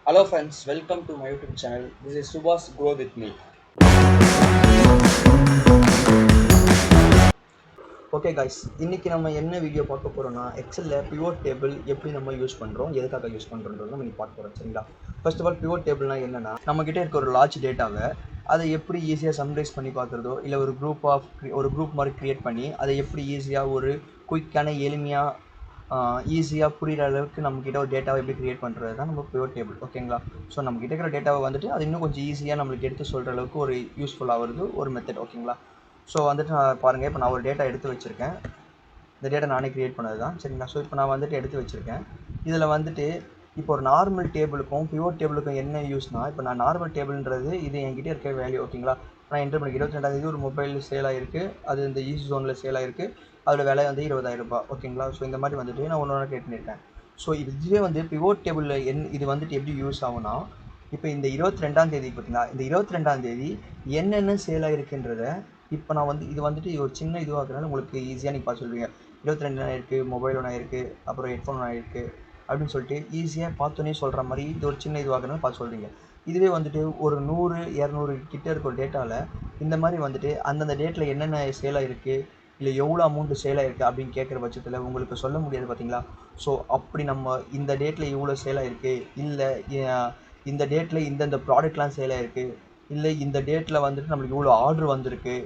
Hello friends, welcome to my YouTube channel. This is Subhas Grow with me. Okay guys, இன்றைக்கி நம்ம என்ன video பார்க்க போகிறோம்னா எக்ஸலில் pivot table எப்படி நம்ம யூஸ் பண்ணுறோம், எதுக்காக யூஸ் பண்ணுறோன்றது நம்ம இன்றைக்கி பார்க்க போகிறோம். சரிங்களா? ஃபர்ஸ்ட் ஆஃப் ஆல் பிவோட் டேபிள்னா என்னென்னா, நம்மக்கிட்ட இருக்க ஒரு லார்ஜ் டேட்டாவை அதை எப்படி ஈஸியாக சம்ரைஸ் பண்ணி பார்க்குறதோ, இல்லை ஒரு குரூப் மாதிரி க்ரியேட் பண்ணி அதை எப்படி ஈஸியாக ஒரு குயிக்கான ஈஸியாக புரிகிற அளவுக்கு நம்மக்கிட்ட ஒரு டேட்டாவை எப்படி க்ரியேட் பண்ணுறது தான் நம்ம பிவோட் டேபிள். ஓகேங்களா? ஸோ நம்மக்கிட்ட இருக்கிற டேட்டாவை வந்துட்டு அது இன்னும் கொஞ்சம் ஈஸியாக நம்மளுக்கு எடுத்து சொல்கிற அளவுக்கு ஒரு யூஸ்ஃபுல்லாக வருது ஒரு மெத்தட். ஓகேங்களா? ஸோ வந்துட்டு நான் பாருங்கள், இப்போ நான் ஒரு டேட்டா எடுத்து வச்சுருக்கேன். இந்த டேட்டா நானே க்ரியேட் பண்ணது தான். சரிங்களா? ஸோ இப்போ நான் வந்துட்டு எடுத்து வச்சுருக்கேன். இதில் வந்துட்டு இப்போ ஒரு நார்மல் டேபிளுக்கும் பிவோட் டேபிளுக்கும் என்ன யூஸ்னால், இப்போ நான் நார்மல் டேபிள்ன்றது இது என்கிட்ட இருக்க வேல்யூ. ஓகேங்களா? நான் என்ட்ரு பண்ணி 22ஆம் ஒரு மொபைல் சேல் ஆகிருக்கு. அது இந்த ஈஸ்ட் ஜோனில் சேல் ஆகிருக்கு. அதோட விலை வந்து 20,000 ரூபாய். ஓகேங்களா? ஸோ இந்த மாதிரி வந்துட்டு நான் ஒன்று க்ரியேட் பண்ணியிருக்கேன். ஸோ இதுவே வந்து பிவோட் டேபிளில் இது வந்துட்டு எப்படி யூஸ் ஆகும்னா, இப்போ இந்த 22ஆம் தேதி பார்த்தீங்களா, இந்த 22ஆம் தேதி என்னென்ன சேல் ஆகிருக்குன்றத இப்போ நான் வந்து இது வந்துட்டு ஒரு சின்ன இதுவாக இருக்கிறனால உங்களுக்கு ஈஸியாக நீங்கள் பார்த்து சொல்லுவீங்க. 22 ஆயிருக்கு, மொபைல் ஒன்று ஆயிருக்கு, அப்புறம் ஹெட்ஃபோன் ஒன்று ஆயிருக்கு அப்படின்னு சொல்லிட்டு ஈஸியாக பார்த்தோன்னே சொல்கிற மாதிரி இது ஒரு சின்ன இதுவாகிறனால பார்த்து சொல்கிறீங்க. இதுவே வந்துட்டு ஒரு 100, 200 கிட்டே இருக்க ஒரு டேட்டாவில் இந்த மாதிரி வந்துட்டு அந்தந்த டேட்டில் என்னென்ன சேல் ஆகிருக்கு, இல்லை எவ்வளோ அமௌண்ட்டு சேல் ஆகிருக்கு அப்படின்னு கேட்குற பட்சத்தில் உங்களுக்கு சொல்ல முடியாது பார்த்தீங்களா? ஸோ அப்படி நம்ம இந்த டேட்டில் இவ்வளோ சேல் ஆகிருக்கு, இல்லை இந்த டேட்டில் இந்தந்த ப்ராடக்ட்லாம் சேல் ஆகிருக்கு, இல்லை இந்த டேட்டில் வந்துட்டு நம்மளுக்கு இவ்வளோ ஆர்டர் வந்திருக்கு,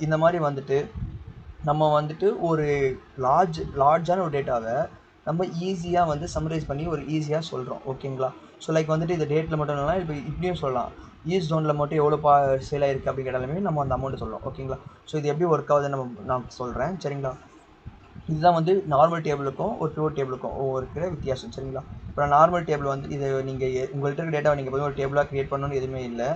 இந்த மாதிரி வந்துட்டு நம்ம வந்துட்டு ஒரு லார்ஜான ஒரு டேட்டாவை நம்ம ஈஸியாக வந்து சம்மரைஸ் பண்ணி ஒரு ஈஸியாக சொல்கிறோம். ஓகேங்களா? ஸோ லைக் வந்துட்டு இந்த டேட்டில் மட்டும் இல்லைனா இப்போ இப்படியும் சொல்லலாம். ஈஸ்ட் ஜோனில் மட்டும் எவ்வளோ சேல் ஆகிருக்கு அப்படி கேட்டாலுமே நம்ம அந்த அமௌண்ட்டு சொல்லலாம். ஓகேங்களா? ஸோ இது எப்படி ஒர்க் ஆகுதுன்னு நான் சொல்கிறேன். சரிங்களா? இதுதான் வந்து நார்மல் டேபிளுக்கும் ஒரு பிவோட் டேபிளுக்கும் இருக்கிற வித்தியாசம். சரிங்களா? இப்போ நான் நார்மல் டேபிள் வந்து இது நீங்கள் உங்கள்கிட்ட இருக்க டேட்டாவை நீங்கள் போய் ஒரு டேபிளாக க்ரியேட் பண்ணணும்னு எதுவுமே இல்லை.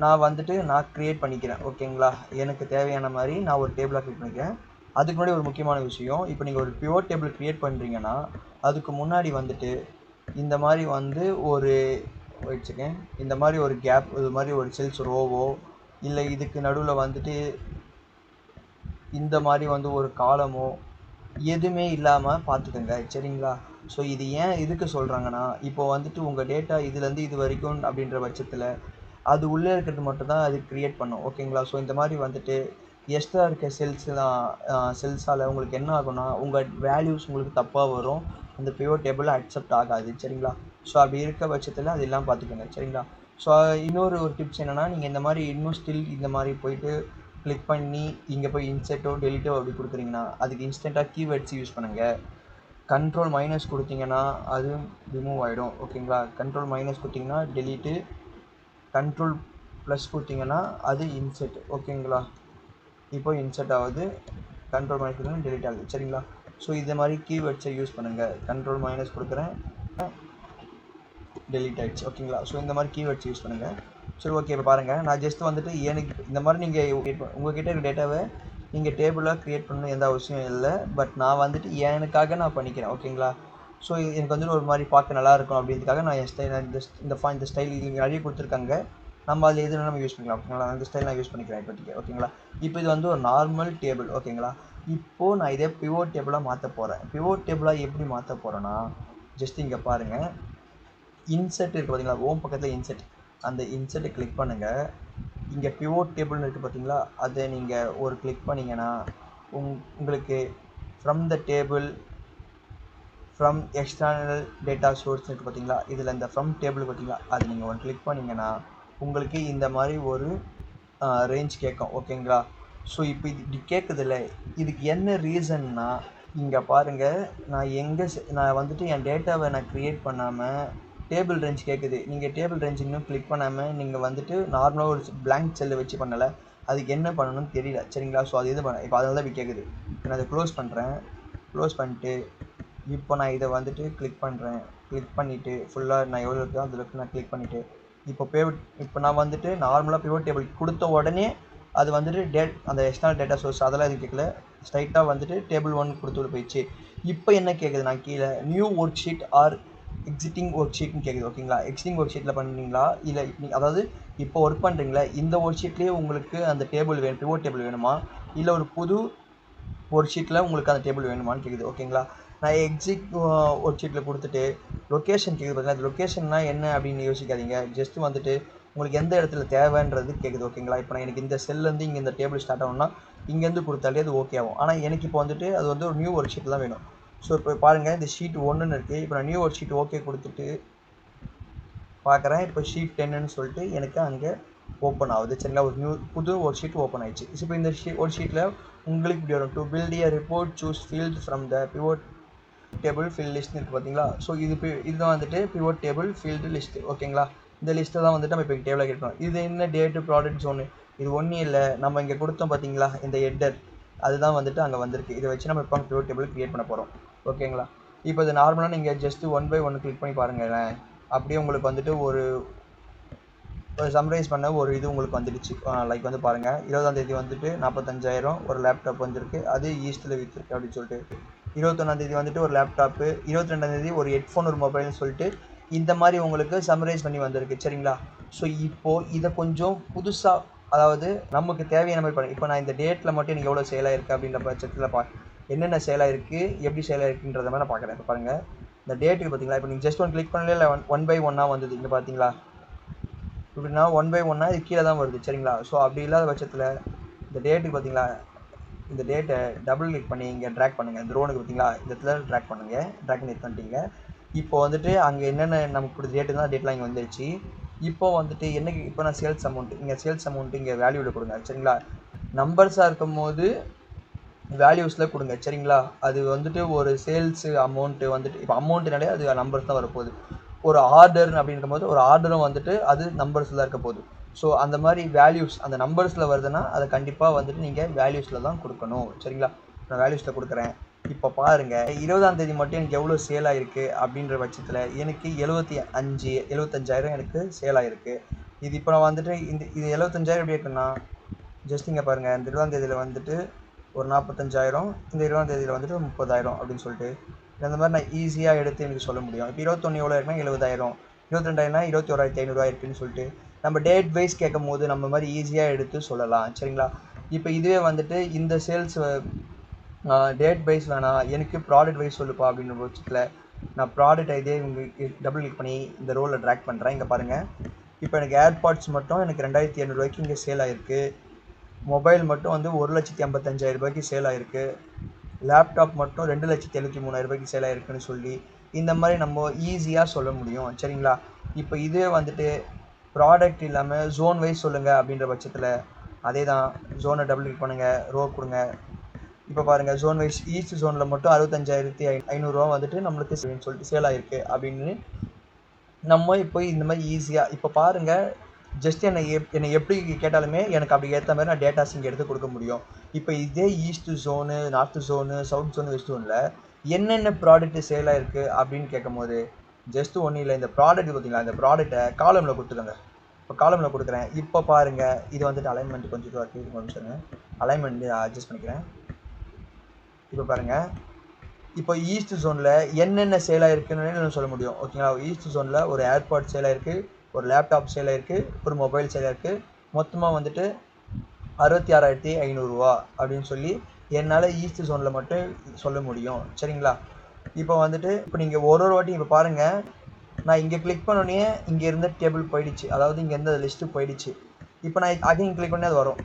நான் க்ரியேட் பண்ணிக்கிறேன். ஓகேங்களா? எனக்கு தேவையான மாதிரி நான் ஒரு டேபிளாக க்ரியேட் பண்ணிக்கிறேன். அதுக்கு முன்னாடி ஒரு முக்கியமான விஷயம், இப்போ நீங்கள் ஒரு பிவோட் டேபிள் க்ரியேட் பண்ணுறீங்கன்னா அதுக்கு முன்னாடி வந்துட்டு இந்த மாதிரி வந்து ஒரு வச்சுக்கேன், இந்த மாதிரி ஒரு கேப், இது மாதிரி ஒரு செல்ஸ் ரோவோ, இல்லை இதுக்கு நடுவில் வந்துட்டு இந்த மாதிரி வந்து ஒரு காலமோ எதுவுமே இல்லாமல் பார்த்துக்கோங்க. சரிங்களா? ஸோ இது ஏன் இதுக்கு சொல்கிறாங்கன்னா, இப்போ வந்துட்டு உங்கள் டேட்டா இதுலேருந்து இது வரைக்கும் அப்படின்ற பட்சத்தில் அது உள்ளே இருக்கிறது மட்டும் தான் அது க்ரியேட் பண்ணும். ஓகேங்களா? ஸோ இந்த மாதிரி வந்துட்டு எக்ஸ்ட்ரா இருக்க செல்ஸால் உங்களுக்கு என்ன ஆகும்னா, உங்கள் வேல்யூஸ் உங்களுக்கு தப்பாக வரும். அந்த பிவோட் டேபிள் அக்செப்ட் ஆகாது. சரிங்களா? ஸோ அப்படி இருக்க பட்சத்தில் அது எல்லாம் பார்த்துக்கோங்க. சரிங்களா? ஸோ இன்னொரு டிப்ஸ் என்னென்னா, நீங்கள் இந்த மாதிரி இன்னும் ஸ்டில் இந்த மாதிரி போயிட்டு கிளிக் பண்ணி இங்கே போய் இன்செர்ட்டோ டெலிட்டோ அப்படி கொடுக்குறீங்கன்னா அதுக்கு இன்ஸ்டண்ட்டாக கீவேர்ட்ஸ் யூஸ் பண்ணுங்கள். கண்ட்ரோல் மைனஸ் கொடுத்தீங்கன்னா அது ரிமூவ் ஆகிடும். ஓகேங்களா? கண்ட்ரோல் மைனஸ் கொடுத்தீங்கன்னா டெலீட்டு, கண்ட்ரோல் ப்ளஸ் கொடுத்தீங்கன்னா அது இன்செர்ட். ஓகேங்களா? இப்போ இன்செர்ட் ஆகுது, கண்ட்ரோல் மைனஸ் கொடுத்தீங்கன்னா டெலிட் ஆகுது. சரிங்களா? ஸோ இது மாதிரி கீவேர்ட்ஸை யூஸ் பண்ணுங்கள். கண்ட்ரோல் மைனஸ் கொடுக்குறேன், டெலிட் ஆகிடுச்சு. ஓகேங்களா? ஸோ இந்த மாதிரி கீவேர்ட்ஸ் யூஸ் பண்ணுங்கள். சரி, ஓகே. இப்போ பாருங்கள், நான் ஜஸ்ட் வந்துட்டு எனக்கு இந்த மாதிரி நீங்கள் உங்கள்கிட்ட இருக்க டேட்டாவை நீங்கள் டேபிளாக க்ரியேட் பண்ணணும் எந்த அவசியம் இல்லை. பட் நான் வந்துட்டு எனக்காக நான் பண்ணிக்கிறேன். ஓகேங்களா? ஸோ எனக்கு வந்துட்டு ஒரு மாதிரி பார்க்க நல்லாயிருக்கும் அப்படின்றதுக்காக நான் என் ஸ்டைல் இந்த ஸ்டைல் இது நிறைய கொடுத்துருக்காங்க. நம்ம அதில் எதுனா நம்ம யூஸ் பண்ணிக்கலாம். ஓகேங்களா? அந்த ஸ்டைல் நான் யூஸ் பண்ணிக்கிறேன் இப்போதைக்கு. ஓகேங்களா? இப்போ இது வந்து ஒரு நார்மல் டேபிள். ஓகேங்களா? இப்போது நான் இதே பிவோட் டேபிளாக மாற்ற போகிறேன். பிவோட் டேபிளாக எப்படி மாற்ற போகிறேன்னா, ஜஸ்ட் இங்கே பாருங்கள், இன்செர்ட் இருக்குது பார்த்தீங்களா? ஹோம் பக்கத்தில் இன்செர்ட், அந்த இன்செர்ட்டை கிளிக் பண்ணுங்கள். இங்கே பிவோட் டேபிள்னு இருக்குது பார்த்தீங்களா? அதை நீங்கள் ஒரு கிளிக் பண்ணிங்கன்னா உங்களுக்கு from the table, from external data source இருக்குது பார்த்தீங்களா? இதில் இந்த ஃப்ரம் டேபிள் பார்த்தீங்களா? அது நீங்கள் ஒன்று கிளிக் பண்ணிங்கன்னா உங்களுக்கு இந்த மாதிரி ஒரு ரேஞ்ச் கேட்கும். ஓகேங்களா? ஸோ இப்போ இது இப்படி கேட்குதில்ல, இதுக்கு என்ன ரீசன்னா, இங்கே பாருங்கள், நான் வந்துட்டு என் டேட்டாவை நான் க்ரியேட் பண்ணாமல் டேபிள் ரேஞ்ச் கேட்குது. நீங்கள் டேபிள் ரேஞ்ச் இன்னும் கிளிக் பண்ணாமல் நீங்கள் வந்துட்டு நார்மலாக ஒரு பிளாங்க் செல்லை வச்சு பண்ணலை. அதுக்கு என்ன பண்ணணும்னு தெரியல. சரிங்களா? ஸோ அது இப்போ அதனால தான் இப்படி கேட்குது. நான் அதை க்ளோஸ் பண்ணுறேன். க்ளோஸ் பண்ணிட்டு இப்போ நான் இதை வந்துட்டு கிளிக் பண்ணுறேன். கிளிக் பண்ணிவிட்டு ஃபுல்லாக நான் எவ்வளோ இருக்கோ அதில் நான் கிளிக் பண்ணிவிட்டு இப்போ நான் வந்துட்டு நார்மலாக பிவோட் டேபிள் கொடுத்த உடனே அது வந்துட்டு அந்த எக்ஸ்டர்னல் டேட்டா சோர்ஸ் அதெல்லாம் எதுவும் கேட்கல. ஸ்ட்ரைட்டாக வந்துட்டு டேபிள் 1 கொடுத்து போயிடுச்சு. இப்போ என்ன கேட்குது, நான் கீழே new work sheet or existing work ஷீட்னு கேட்குது. ஓகேங்களா? எக்ஸிட்டிங் ஒர்க் ஷீட்டில் பண்ணுறீங்களா, இல்லை அதாவது இப்போ ஒர்க் பண்ணுறீங்களா இந்த ஒர்க் ஷீட்லேயே உங்களுக்கு அந்த டேபிள் வேணும், பிவோட் டேபிள் வேணுமா, இல்லை ஒரு புது ஒர்க் ஷீட்டில் உங்களுக்கு அந்த டேபிள் வேணுமான்னு கேட்குது. ஓகேங்களா? நான் எக்ஸிட் ஒரு ஷீட்டில் கொடுத்துட்டு லொக்கேஷன் கேட்குது பார்த்தீங்கன்னா, அது லொக்கேஷன்னா என்ன அப்படின்னு யோசிக்காதீங்க. ஜஸ்ட் வந்துட்டு உங்களுக்கு எந்த இடத்துல தேவைன்றது கேட்குது. ஓகேங்களா? இப்போ நான் எனக்கு இந்த செல்லேருந்து இங்கே இந்த டேபிள் ஸ்டார்ட் ஆகும்னா இங்கேருந்து கொடுத்தாலே அது ஓகே ஆகும். ஆனால் எனக்கு இப்போ வந்துட்டு அது வந்து ஒரு நியூ ஒரு ஷீட் தான் வேணும். ஸோ இப்போ பாருங்கள், இந்த ஷீட் 1ன்னு இருக்குது. இப்போ நான் நியூ ஒரு ஷீட் ஓகே கொடுத்துட்டு பார்க்குறேன். இப்போ ஷீட் 10ன்னு சொல்லிட்டு எனக்கு அங்கே ஓப்பன் ஆகுது. சரிங்களா? ஒரு புது ஒரு ஷீட் ஓப்பன் ஆயிடுச்சு. இப்போ இந்த ஒரு ஷீட்டில் உங்களுக்கு இப்படி வரும், to build a report choose field from the pivot table field லிஸ்ட்னு இருக்குது பார்த்தீங்களா? ஸோ இதுதான் வந்துட்டு பிவோட் டேபிள் ஃபீல்டு லிஸ்ட்டு. ஓகேங்களா? இந்த லிஸ்ட்டை தான் வந்துட்டு நம்ம இப்போ டேபிளாக கேட்கணும். இது என்ன டேட்டு ப்ராடக்ட் ஜோனு, இது ஒன்றும் இல்லை. நம்ம இங்கே கொடுத்தோம் பார்த்தீங்களா இந்த ஹெட்டர், அதுதான் வந்துட்டு அங்கே வந்திருக்கு. இதை வச்சு நம்ம இப்போ பிவோட் டேபிள் க்ரியேட் பண்ண போகிறோம். ஓகேங்களா? இப்போ இது நார்மலாக நீங்கள் ஜஸ்ட்டு 1 by 1 கிளிக் பண்ணி பாருங்களேன். அப்படியே உங்களுக்கு வந்துட்டு ஒரு சம்ரைஸ் பண்ண ஒரு இது உங்களுக்கு வந்துடுச்சு. லைக் வந்து பாருங்கள், 20ஆம் தேதி வந்துட்டு 45,000 ஒரு லேப்டாப் வந்திருக்கு. அது ஈஸ்ட்டில் விற்றுருக்கு அப்படின்னு சொல்லிட்டு. 21ஆம் தேதி வந்துட்டு ஒரு லேப்டாப்பு, 22ஆம் தேதி ஒரு ஹெட்ஃபோன் ஒரு மொபைல்னு சொல்லிட்டு இந்த மாதிரி உங்களுக்கு சம்ரைஸ் பண்ணி வந்திருக்கு. சரிங்களா? ஸோ இப்போது இதை கொஞ்சம் புதுசாக, அதாவது நமக்கு தேவையான மாதிரி பண்ணி, இப்போ நான் இந்த டேட்டில் மட்டும் எனக்கு எவ்வளோ சேலாக இருக்குது அப்படின்ற பட்சத்தில் என்னென்ன சேலாக இருக்குது, எப்படி சேலாக இருக்குன்றத மாதிரி நான் பார்க்குறேன். இப்போ பாருங்கள், இந்த டேட்டுக்கு பார்த்தீங்களா, இப்போ நீங்கள் ஜஸ்ட் ஒன் கிளிக் பண்ணல, இல்லை 1 by 1 வந்தது. இங்கே பார்த்தீங்களா, இப்படின்னா 1 by 1 இது கீழே தான் வருது. சரிங்களா? ஸோ அப்படி இல்லாத பட்சத்தில் இந்த டேட்டுக்கு பார்த்தீங்களா, இந்த டேட்டை டபுள் கிளிக் பண்ணி இங்கே ட்ராக் பண்ணுங்கள். இந்த ரோனுக்கு பார்த்தீங்களா, இந்த இடத்துல ட்ராக் பண்ணுங்கள். ட்ராக் பண்ணி பண்ணிட்டீங்க. இப்போ வந்துட்டு அங்கே என்னென்ன நமக்கு கொடுத்த டேட்டு தான் டேட்லாம் இங்கே வந்துடுச்சு. இப்போ வந்துட்டு என்னைக்கு, இப்போ நான் சேல்ஸ் அமௌண்ட்டு, இங்கே சேல்ஸ் அமௌண்ட்டு இங்கே வேல்யூவில் கொடுங்க. சரிங்களா? நம்பர்ஸாக இருக்கும் போது வேல்யூஸில் கொடுங்க. சரிங்களா? அது வந்துட்டு ஒரு சேல்ஸு அமௌண்ட்டு வந்துட்டு, இப்போ அமௌண்ட்டுனாலே அது நம்பர்ஸ் தான் வரப்போகுது. ஒரு ஆர்டர் அப்படின்னும் போது ஒரு ஆர்டரும் வந்துட்டு அது நம்பர்ஸில் தான் இருக்க போகுது. ஸோ அந்த மாதிரி வேல்யூஸ் அந்த நம்பர்ஸில் வருதுன்னா அதை கண்டிப்பாக வந்துட்டு நீங்கள் வேல்யூஸில் தான் கொடுக்கணும். சரிங்களா? நான் வேல்யூஸில் கொடுக்குறேன். இப்போ பாருங்கள், 20ஆம் தேதி மட்டும் எனக்கு எவ்வளோ சேல் ஆகிருக்கு அப்படின்ற பட்சத்தில் எனக்கு 75,000 எனக்கு சேல் ஆகிருக்கு. இது இப்போ நான் வந்துட்டு இது 75,000 எப்படி இருக்குன்னா, ஜஸ்ட் இங்கே பாருங்கள், இந்த 20ஆம் தேதியில் வந்துட்டு ஒரு 45,000, இந்த 20ஆம் தேதியில் வந்துட்டு 30,000 அப்படின்னு சொல்லிட்டு இந்த மாதிரி நான் ஈஸியாக எடுத்து எனக்கு சொல்ல முடியும். இப்போ 21 எவ்வளோ இருக்குன்னா 70,000, 22னா 21,500 இருக்குன்னு சொல்லிட்டு நம்ம டேட் வைஸ் கேட்கும் போது நம்ம மாதிரி ஈஸியாக எடுத்து சொல்லலாம். சரிங்களா? இப்போ இதுவே வந்துட்டு இந்த சேல்ஸ் டேட் வைஸ் வேணாம், எனக்கு ப்ராடக்ட் வைஸ் சொல்லுப்பா அப்படின்ற பட்சத்தில் நான் ப்ராடக்ட் இதே உங்களுக்கு டபுள் கிளிக் பண்ணி இந்த ரோலில் ட்ராக் பண்ணுறேன். இங்கே பாருங்கள், இப்போ எனக்கு ஏர்பாட்ஸ் மட்டும் எனக்கு 2,800 இங்கே சேல் ஆகிருக்கு. மொபைல் மட்டும் வந்து 1,55,000 சேல் ஆகிருக்கு. லேப்டாப் மட்டும் 2,73,000 சேல் ஆகிருக்குன்னு சொல்லி இந்த மாதிரி நம்ம ஈஸியாக சொல்ல முடியும். சரிங்களா? இப்போ இதே வந்துட்டு ப்ராடக்ட் இல்லாமல் ஜோன் வைஸ் சொல்லுங்கள் அப்படின்ற பட்சத்தில் அதே தான், ஜோனை டபுள் கிளிக் பண்ணுங்கள், ரோ கொடுங்க. இப்போ பாருங்கள், ஜோன் வைஸ் ஈஸ்ட் ஜோனில் மட்டும் 65,500 வந்துட்டு நம்மளுக்கு சொல்லிட்டு சேல் ஆகிருக்கு அப்படின்னு நம்ம இப்போ இந்த மாதிரி ஈஸியாக இப்போ பாருங்கள், ஜஸ்ட் என்னை எப்படி கேட்டாலுமே எனக்கு அப்படி ஏற்ற மாதிரி நான் டேட்டாஸ் இங்கே எடுத்து கொடுக்க முடியும். இப்போ இதே east zone, north zone, south zone, west ஜோனில் என்னென்ன ப்ராடக்ட் சேல் ஆகிருக்கு அப்படின்னு கேட்கும் போது ஜஸ்ட் ஒன்றும் இல்லை, இந்த ப்ராடக்ட் பார்த்தீங்களா, இந்த ப்ராடக்ட்டை காலமில் கொடுத்துக்கோங்க. இப்போ காலமில் கொடுக்குறேன். இப்போ பாருங்கள், இது வந்துட்டு அலைன்மெண்ட் கொஞ்சம் இதுவாக இருக்குது, கொஞ்சம் அலைன்மெண்ட் அட்ஜஸ்ட் பண்ணிக்கிறேன். இப்போ பாருங்கள், இப்போ ஈஸ்ட் ஜோனில் என்னென்ன சேல் ஆகிருக்குன்னு சொல்ல முடியும். ஓகேங்களா? ஈஸ்ட் ஜோனில் ஒரு ஏர்பாட் சேல் ஆகிருக்கு, ஒரு லேப்டாப் சேல் ஆகிருக்கு, ஒரு மொபைல் சேல் ஆகிருக்கு. மொத்தமாக வந்துட்டு 66,500 அப்படின்னு சொல்லி என்னால் ஈஸ்ட் ஜோனில் மட்டும் சொல்ல முடியும். சரிங்களா? இப்போ வந்துட்டு இப்போ நீங்கள் ஒரு வாட்டி இப்போ பாருங்கள், நான் இங்கே கிளிக் பண்ணோடனே இங்கே இருந்த டேபிள் போயிடுச்சு, அதாவது இங்கே இருந்த லிஸ்ட்டு போயிடுச்சு. இப்போ நான் அகைன் கிளிக் பண்ணி அது வரும்.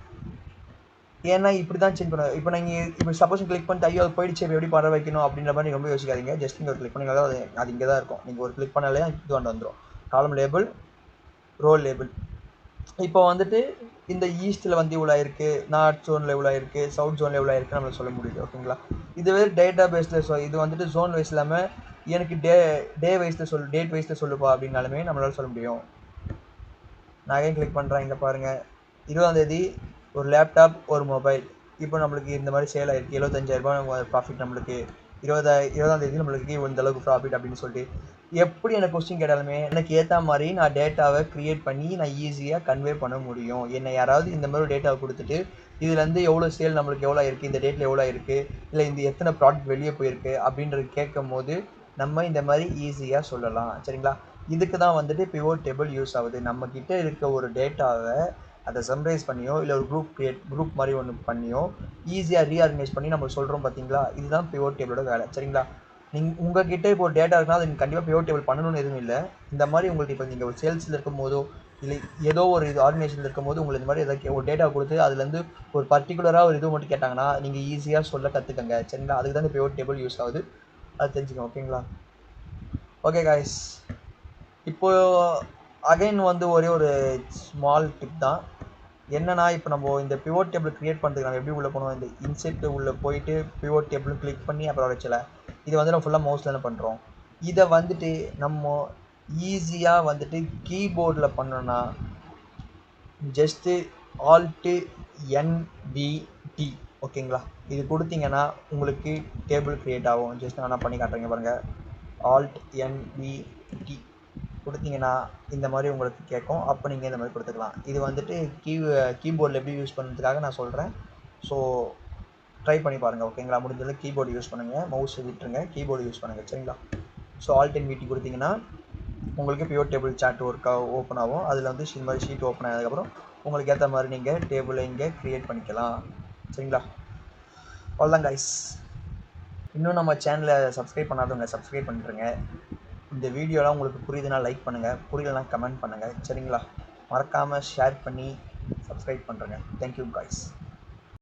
ஏன்னா இப்படி தான் சேஞ்ச் பண்ணுவேன். இப்போ நீங்கள் இப்போ சப்போஸ் கிளிக் பண்ணிட்டு ஐயோ அது போயிடுச்சு, இப்போ எப்படி பண்ண வைக்கணும் அப்படின்ற மாதிரி நீங்கள் ரொம்ப யோசிக்காதீங்க. ஜஸ்ட் நீங்கள் ஒரு கிளிக் பண்ணிங்கன்னா அது இங்கே தான் இருக்கும். நீங்கள் ஒரு கிளிக் பண்ணாலே இது வந்துடும். காலம் லேபிள், ரோல் லேபிள். இப்போ வந்துட்டு இந்த ஈஸ்ட்டில் வந்து இவ்வளோ இருக்குது, நார்த் ஜோனில் இவ்வளோ இருக்குது, சவுத் ஜோனில் இவ்வளோ இருக்குது நம்மளுக்கு சொல்ல முடியுது. ஓகேங்களா? இதுவே டேட்டா பேஸில் இது வந்துட்டு ஜோன் வைஸ் இல்லாமல் எனக்கு டே வைஸில் டேட் வைஸில் சொல்லுப்பா அப்படின்னாலுமே நம்மளால் சொல்ல முடியும். நான் அகைன் கிளிக் பண்ணுறேன். இங்கே பாருங்கள், 20ஆம் தேதி ஒரு லேப்டாப், ஒரு மொபைல். இப்போ நம்மளுக்கு இந்த மாதிரி சேல் ஆகிருக்கு. 75,000 ப்ராஃபிட் நம்மளுக்கு. 20ஆம் தேதி நம்மளுக்கு இந்த அளவுக்கு ப்ராஃபிட் அப்படின்னு சொல்லிட்டு எப்படி எனக்கு கொஸ்டின் கேட்டாலுமே எனக்கு ஏற்ற மாதிரி நான் டேட்டாவை க்ரியேட் பண்ணி நான் ஈஸியாக கன்வே பண்ண முடியும். என்னை யாராவது இந்த மாதிரி ஒரு டேட்டாவை கொடுத்துட்டு இதுலேருந்து எவ்வளோ சேல் நம்மளுக்கு எவ்வளோ இருக்குது, இந்த டேட்டில் எவ்வளோ இருக்குது, இல்லை இந்த எத்தனை ப்ராடக்ட் வெளியே போயிருக்கு அப்படின்றது கேட்கும் போது நம்ம இந்த மாதிரி ஈஸியாக சொல்லலாம். சரிங்களா? இதுக்கு தான் வந்துட்டு பிவோட் டேபிள் யூஸ் ஆகுது. நம்மக்கிட்ட இருக்க ஒரு டேட்டாவை அதை சம்ரைஸ் பண்ணியோ இல்லை ஒரு குரூப் மாதிரி ஒன்று பண்ணியோ ஈஸியாக ரீஆர்கனைஸ் பண்ணி நம்ம சொல்கிறோம் பார்த்தீங்களா, இதுதான் பிவோட் டேபிளோட வேலை. சரிங்களா? உங்ககிட்ட இப்போ ஒரு டேட்டா இருக்குன்னா அது நீங்கள் கண்டிப்பாக பிவோட் டேபிள் பண்ணணும்னு எதுவும் இல்லை. இந்த மாதிரி உங்களுக்கு இப்போ நீங்கள் ஒரு சேல்ஸில் இருக்கும் போதோ இல்லை ஏதோ ஒரு இது ஆர்கனைசேஷனில் இருக்கும் போது உங்களுக்கு இந்த மாதிரி ஏதாவது ஒரு டேட்டா கொடுத்து அதுலேருந்து ஒரு பர்டிகுலராக ஒரு இது மட்டும் கேட்டாங்கன்னா நீங்கள் ஈஸியாக சொல்ல கற்றுக்கங்க சரிங்களா. அதுக்கு தான் இந்த பிவோட் டேபிள் யூஸ் ஆகுது, அது தெரிஞ்சுக்கோங்க ஓகேங்களா. ஓகே காய்ஸ், இப்போ அகைன் வந்து ஒரே ஒரு ஸ்மால் டிப் தான் என்னன்னா, இப்போ நம்ம இந்த பிவோட் டேபிள் கிரியேட் பண்ணுறதுக்கு நம்ம எப்படி உள்ளே போனோம், இந்த இன்செர்ட் உள்ளே போயிட்டு பிவோட் டேபிள் கிளிக் பண்ணி அப்புறம் வச்சல இது வந்து நம்ம ஃபுல்லாக மவுஸில் என்ன பண்ணுறோம். இதை வந்துட்டு நம்ம ஈஸியாக வந்துட்டு கீபோர்டில் பண்ணோன்னா ஜஸ்ட்டு ஆல்ட்டு NVT ஓகேங்களா. இது கொடுத்தீங்கன்னா உங்களுக்கு டேபிள் க்ரியேட் ஆகும். ஜஸ்ட் நான் பண்ணி காட்டுறேங்க பாருங்கள். ஆல்ட் NVT கொடுத்தீங்கன்னா இந்த மாதிரி உங்களுக்கு கேட்கும். அப்போ நீங்கள் இந்த மாதிரி கொடுத்துக்கலாம். இது வந்துட்டு கீபோர்டில் எப்படி யூஸ் பண்ணுறதுக்காக நான் சொல்கிறேன். ஸோ ட்ரை பண்ணி பாருங்கள் ஓகேங்களா. முடிஞ்சது கீபோர்டு யூஸ் பண்ணுங்கள், மவுஸ் விட்டுருங்க, கீபோர்டு யூஸ் பண்ணுங்கள் சரிங்களா. ஸோ ஆல்ட் NVT கொடுத்தீங்கன்னா உங்களுக்கு பிவோட் டேபிள் சாட் ஓப்பன் ஆகும். அதில் வந்து இந்த மாதிரி ஷீட் ஓப்பன் ஆனதுக்கப்புறம் உங்களுக்கு ஏற்ற மாதிரி நீங்கள் டேபிளை இங்கே க்ரியேட் பண்ணிக்கலாம் சரிங்களா. அவ்வளோதான் கைஸ். இன்னும் நம்ம சேனலை சப்ஸ்கிரைப் பண்ணாதவங்க சப்ஸ்கிரைப் பண்ணிட்டுருங்க. இந்த வீடியோலாம் உங்களுக்கு புரியுதுன்னா லைக் பண்ணுங்கள், புரியலனா கமெண்ட் பண்ணுங்கள் சரிங்களா. மறக்காமல் ஷேர் பண்ணி சப்ஸ்கிரைப் பண்ணுறேங்க. Thank you guys.